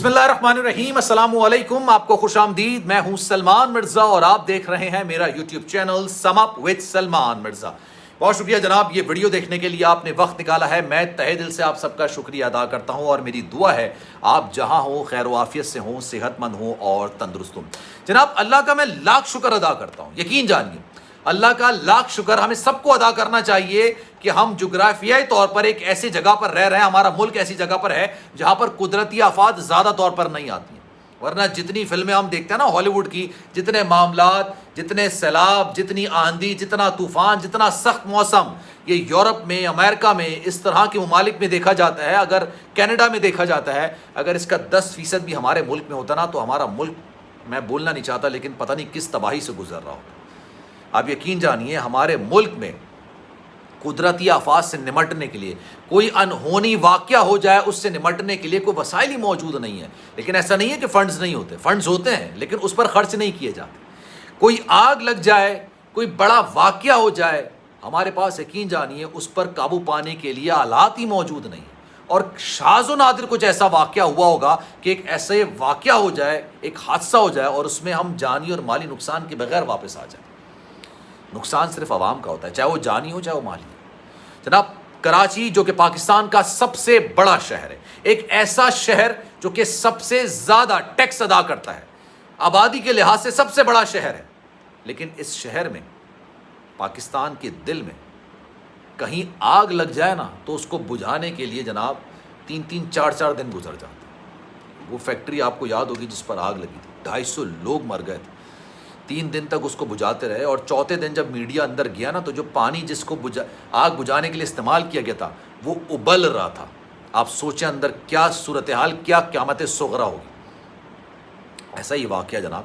بسم اللہ الرحمن الرحیم، السلام علیکم، آپ کو خوش آمدید۔ میں ہوں سلمان مرزا اور آپ دیکھ رہے ہیں میرا YouTube channel some up with Salman Mirza. بہت شکریہ جناب، یہ ویڈیو دیکھنے کے لیے آپ نے وقت نکالا ہے۔ میں تہہ دل سے آپ سب کا شکریہ ادا کرتا ہوں اور میری دعا ہے آپ جہاں ہوں خیر و عافیت سے ہوں، صحت مند ہوں اور تندرست ہوں۔ جناب اللہ کا میں لاکھ شکر ادا کرتا ہوں، یقین جانیے اللہ کا لاکھ شکر ہمیں سب کو ادا کرنا چاہیے کہ ہم جغرافیائی طور پر ایک ایسی جگہ پر رہ رہے ہیں، ہمارا ملک ایسی جگہ پر ہے جہاں پر قدرتی آفات زیادہ طور پر نہیں آتی ہیں۔ ورنہ جتنی فلمیں ہم دیکھتے ہیں نا ہالی ووڈ کی، جتنے معاملات، جتنے سیلاب، جتنی آندھی، جتنا طوفان، جتنا سخت موسم، یہ یورپ میں، امریکہ میں، اس طرح کے ممالک میں دیکھا جاتا ہے، اگر کینیڈا میں دیکھا جاتا ہے، اگر اس کا 10% بھی ہمارے ملک میں ہوتا نا تو ہمارا ملک، میں بولنا نہیں چاہتا لیکن پتہ نہیں کس تباہی سے گزر رہا ہوتا۔ آپ یقین جانیے ہمارے ملک میں قدرتی آفات سے نمٹنے کے لیے، کوئی انہونی واقعہ ہو جائے اس سے نمٹنے کے لیے کوئی وسائل ہی موجود نہیں ہے۔ لیکن ایسا نہیں ہے کہ فنڈز نہیں ہوتے، فنڈز ہوتے ہیں لیکن اس پر خرچ نہیں کیے جاتے۔ کوئی آگ لگ جائے، کوئی بڑا واقعہ ہو جائے، ہمارے پاس یقین جانیے اس پر قابو پانے کے لیے آلات ہی موجود نہیں۔ اور شاذ و نادر کچھ ایسا واقعہ ہوا ہوگا کہ ایک ایسے واقعہ ہو جائے، ایک حادثہ ہو جائے اور اس میں ہم جانی اور مالی نقصان کے بغیر واپس آ جائیں۔ نقصان صرف عوام کا ہوتا ہے، چاہے وہ جانی ہو چاہے وہ مالی ہو۔ جناب کراچی جو کہ پاکستان کا سب سے بڑا شہر ہے، ایک ایسا شہر جو کہ سب سے زیادہ ٹیکس ادا کرتا ہے، آبادی کے لحاظ سے سب سے بڑا شہر ہے، لیکن اس شہر میں، پاکستان کے دل میں کہیں آگ لگ جائے نا تو اس کو بجھانے کے لیے جناب 3-3 4-4 دن گزر جاتے ہیں۔ وہ فیکٹری آپ کو یاد ہوگی جس پر آگ لگی تھی، 250 لوگ مر گئے تھے، 3 دن تک اس کو بجھاتے رہے اور چوتھے دن جب میڈیا اندر گیا نا تو جو پانی جس کو آگ بجھانے کے لیے استعمال کیا گیا تھا وہ ابل رہا تھا۔ آپ سوچیں اندر کیا صورتحال، کیا قیامت صغریٰ ہوگی۔ ایسا ہی واقعہ جناب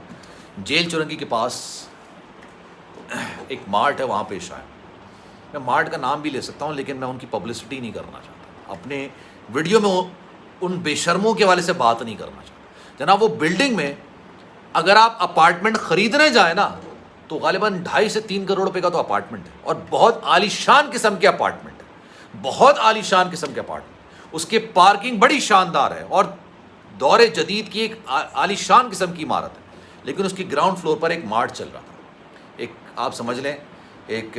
جیل چورنگی کے پاس ایک مارٹ ہے، وہاں پیش آیا۔ میں مارٹ کا نام بھی لے سکتا ہوں لیکن میں ان کی پبلسٹی نہیں کرنا چاہتا، اپنے ویڈیو میں ان بے شرموں کے حوالے سے بات نہیں کرنا چاہتا۔ جناب وہ بلڈنگ میں اگر آپ اپارٹمنٹ خریدنے جائیں نا تو غالباً 2.5 سے 3 کروڑ روپے کا تو اپارٹمنٹ ہے، اور بہت عالی شان قسم کے اپارٹمنٹ ہے، بہت عالی شان قسم کے اپارٹمنٹ۔ اس کی پارکنگ بڑی شاندار ہے اور دور جدید کی ایک عالی شان قسم کی عمارت ہے، لیکن اس کی گراؤنڈ فلور پر ایک مارٹ چل رہا تھا۔ ایک آپ سمجھ لیں ایک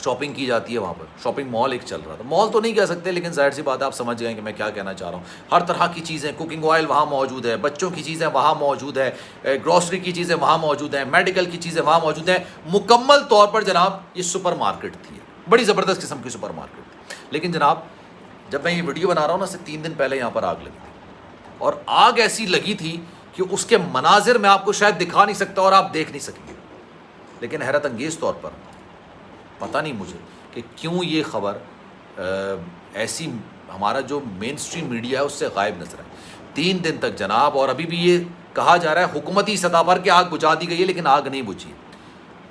شاپنگ کی جاتی ہے وہاں پر، شاپنگ مال ایک چل رہا تھا۔ مال تو نہیں کہہ سکتے لیکن ظاہر سی بات ہے آپ سمجھ گئے کہ میں کیا کہنا چاہ رہا ہوں۔ ہر طرح کی چیزیں، کوکنگ آئل وہاں موجود ہے، بچوں کی چیزیں وہاں موجود ہے، گروسری کی چیزیں وہاں موجود ہیں، میڈیکل کی چیزیں وہاں موجود ہیں۔ مکمل طور پر جناب یہ سپر مارکیٹ تھی، بڑی زبردست قسم کی سپر مارکیٹ تھی۔ لیکن جناب جب میں یہ ویڈیو بنا رہا ہوں نا سے 3 دن پہلے یہاں پر آگ لگی تھی، اور آگ ایسی لگی تھی کہ اس کے مناظر میں آپ کو شاید دکھا نہیں سکتا اور آپ دیکھ نہیں سکیں گے۔ لیکن حیرت انگیز طور پر پتہ نہیں مجھے کہ کیوں یہ خبر ایسی ہمارا جو مین سٹریم میڈیا ہے اس سے غائب نظر آئی 3 دن تک جناب۔ اور ابھی بھی یہ کہا جا رہا ہے حکومتی سطح پر کہ آگ بجھا دی گئی ہے، لیکن آگ نہیں بجھی۔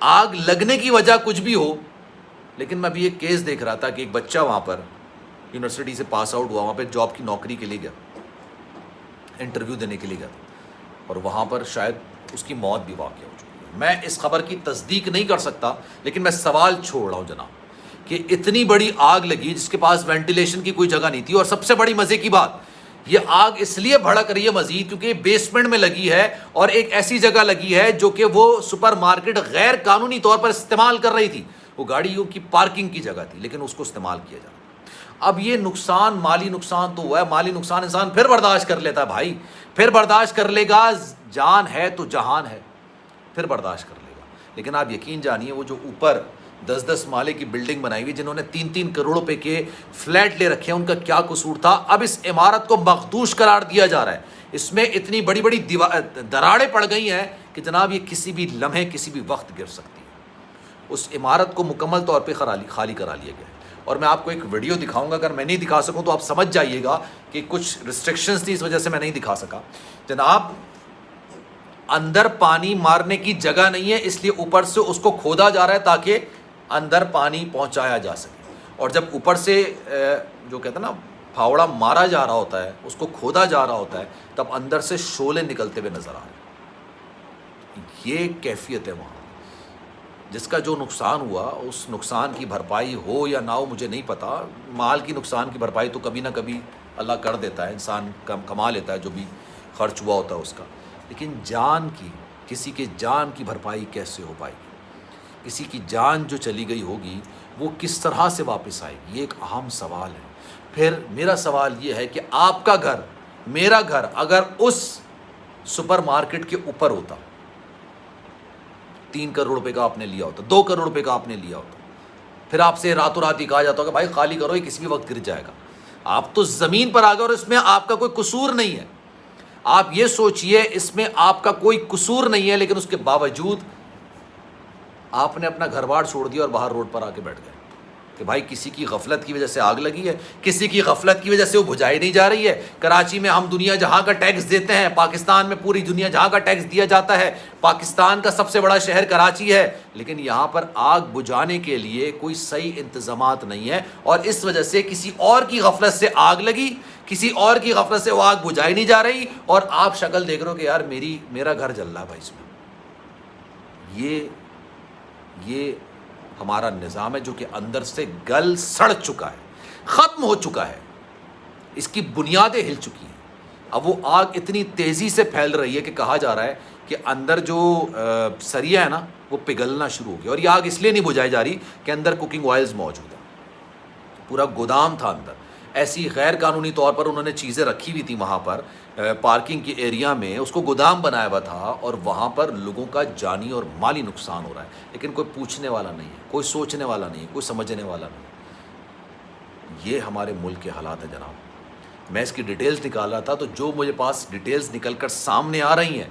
آگ لگنے کی وجہ کچھ بھی ہو، لیکن میں ابھی ایک کیس دیکھ رہا تھا کہ ایک بچہ وہاں پر یونیورسٹی سے پاس آؤٹ ہوا، وہاں پہ جاب کی نوکری کے لیے گیا، انٹرویو دینے کے لیے گیا، اور وہاں پر شاید اس کی موت بھی واقع ہو چکی ہے۔ میں اس خبر کی تصدیق نہیں کر سکتا لیکن میں سوال چھوڑ رہا ہوں جناب کہ اتنی بڑی آگ لگی جس کے پاس وینٹیلیشن کی کوئی جگہ نہیں تھی، اور سب سے بڑی مزے کی بات یہ آگ اس لیے بھڑک رہی ہے مزید کیونکہ یہ بیسمنٹ میں لگی ہے اور ایک ایسی جگہ لگی ہے جو کہ وہ سپر مارکیٹ غیر قانونی طور پر استعمال کر رہی تھی۔ وہ گاڑیوں کی پارکنگ کی جگہ تھی لیکن اس کو استعمال کیا جا رہا۔ اب یہ نقصان، مالی نقصان تو ہوا ہے، مالی نقصان انسان پھر برداشت کر لیتا ہے بھائی، پھر برداشت کر لے گا، جان ہے تو جہان ہے، پھر برداشت کر لے گا۔ لیکن آپ یقین جانیے وہ جو اوپر 10-10 مالے کی بلڈنگ بنائی ہوئی جنہوں نے 3-3 کروڑ روپے کے فلیٹ لے رکھے ہیں، ان کا کیا قصور تھا؟ اب اس عمارت کو مخدوش قرار دیا جا رہا ہے، اس میں اتنی بڑی بڑی دراڑیں پڑ گئی ہیں کہ جناب یہ کسی بھی لمحے کسی بھی وقت گر سکتی ہے۔ اس عمارت کو مکمل طور پہ خالی کرا لیا گیا ہے، اور میں آپ کو ایک ویڈیو دکھاؤں گا، اگر میں نہیں دکھا سکوں تو آپ سمجھ جائیے گا کہ کچھ ریسٹرکشنز تھی اس وجہ سے میں نہیں دکھا سکا۔ جناب اندر پانی مارنے کی جگہ نہیں ہے، اس لیے اوپر سے اس کو کھودا جا رہا ہے تاکہ اندر پانی پہنچایا جا سکے، اور جب اوپر سے جو کہتے ہیں نا پھاوڑا مارا جا رہا ہوتا ہے، اس کو کھودا جا رہا ہوتا ہے، تب اندر سے شعلے نکلتے ہوئے نظر آ رہے ہیں۔ یہ کیفیت ہے وہاں، جس کا جو نقصان ہوا اس نقصان کی بھرپائی ہو یا نہ ہو مجھے نہیں پتا۔ مال کی نقصان کی بھرپائی تو کبھی نہ کبھی اللہ کر دیتا ہے, انسان کما لیتا ہے جو بھی خرچ ہوا ہوتا ہے اس کا, لیکن جان کی, کسی کے جان کی بھرپائی کیسے ہو پائے گی؟ کسی کی جان جو چلی گئی ہوگی وہ کس طرح سے واپس آئے گی؟ یہ ایک اہم سوال ہے. پھر میرا سوال یہ ہے کہ آپ کا گھر, میرا گھر اگر اس سپر مارکیٹ کے اوپر ہوتا, 3 کروڑ روپے کا آپ نے لیا ہوتا, 2 کروڑ روپے کا آپ نے لیا ہوتا, پھر آپ سے راتوں رات ہی کہا جاتا ہوگا بھائی خالی کرو, یہ کسی بھی وقت گر جائے گا. آپ تو زمین پر آ گئے اور اس میں آپ کا کوئی قصور نہیں ہے. آپ یہ سوچئے اس میں آپ کا کوئی قصور نہیں ہے, لیکن اس کے باوجود آپ نے اپنا گھر بار چھوڑ دیا اور باہر روڈ پر آ کے بیٹھ گئے کہ بھائی کسی کی غفلت کی وجہ سے آگ لگی ہے, کسی کی غفلت کی وجہ سے وہ بجھائی نہیں جا رہی ہے. کراچی میں ہم دنیا جہاں کا ٹیکس دیتے ہیں, پاکستان میں پوری دنیا جہاں کا ٹیکس دیا جاتا ہے, پاکستان کا سب سے بڑا شہر کراچی ہے, لیکن یہاں پر آگ بجھانے کے لیے کوئی صحیح انتظامات نہیں ہے, اور اس وجہ سے کسی اور کی غفلت سے آگ لگی, کسی اور کی غفلت سے وہ آگ بجھائی نہیں جا رہی, اور آپ شکل دیکھ رہے ہو کہ یار میرا گھر جل رہا ہے بھائی اس میں. یہ ہمارا نظام ہے جو کہ اندر سے گل سڑ چکا ہے, ختم ہو چکا ہے, اس کی بنیادیں ہل چکی ہیں. اب وہ آگ اتنی تیزی سے پھیل رہی ہے کہ کہا جا رہا ہے کہ اندر جو سریا ہے نا وہ پگھلنا شروع ہو گیا, اور یہ آگ اس لیے نہیں بجھائی جا رہی کہ اندر کوکنگ آئلز موجود ہیں, پورا گودام تھا اندر, ایسی غیر قانونی طور پر انہوں نے چیزیں رکھی ہوئی تھی وہاں پر پارکنگ کے ایریا میں, اس کو گودام بنایا ہوا تھا, اور وہاں پر لوگوں کا جانی اور مالی نقصان ہو رہا ہے, لیکن کوئی پوچھنے والا نہیں ہے, کوئی سوچنے والا نہیں ہے, کوئی سمجھنے والا نہیں. یہ ہمارے ملک کے حالات ہیں جناب. میں اس کی ڈیٹیلز نکال رہا تھا تو جو مجھے پاس ڈیٹیلز نکل کر سامنے آ رہی ہیں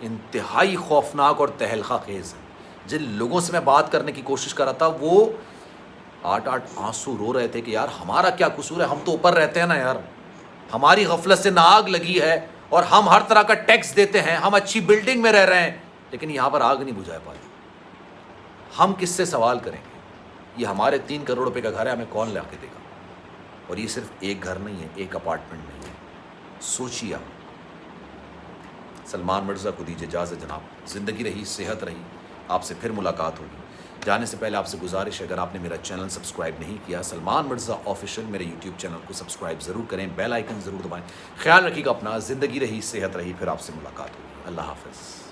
انتہائی خوفناک اور تہلکہ خیز ہیں. جن لوگوں سے میں بات کرنے کی کوشش کر رہا تھا وہ 8 آنسو رو رہے تھے کہ یار ہمارا کیا قصور ہے, ہم تو اوپر رہتے ہیں نا یار, ہماری غفلت سے نہ آگ لگی ہے, اور ہم ہر طرح کا ٹیکس دیتے ہیں, ہم اچھی بلڈنگ میں رہ رہے ہیں, لیکن یہاں پر آگ نہیں بجھا پائی. ہم کس سے سوال کریں گے؟ یہ ہمارے 3 کروڑ روپے کا گھر ہے, ہمیں کون لا کے دے گا؟ اور یہ صرف ایک گھر نہیں ہے, ایک اپارٹمنٹ نہیں ہے. سوچیے آپ. سلمان مرزا کو دیجیے اجازت جناب. زندگی رہی, صحت رہی, آپ سے پھر ملاقات ہوگی. جانے سے پہلے آپ سے گزارش ہے, اگر آپ نے میرا چینل سبسکرائب نہیں کیا, سلمان مرزا آفیشیل میرے یوٹیوب چینل کو سبسکرائب ضرور کریں, بیل آئیکن ضرور دبائیں. خیال رکھیے گا اپنا. زندگی رہی, صحت رہی, پھر آپ سے ملاقات ہوگی. اللہ حافظ.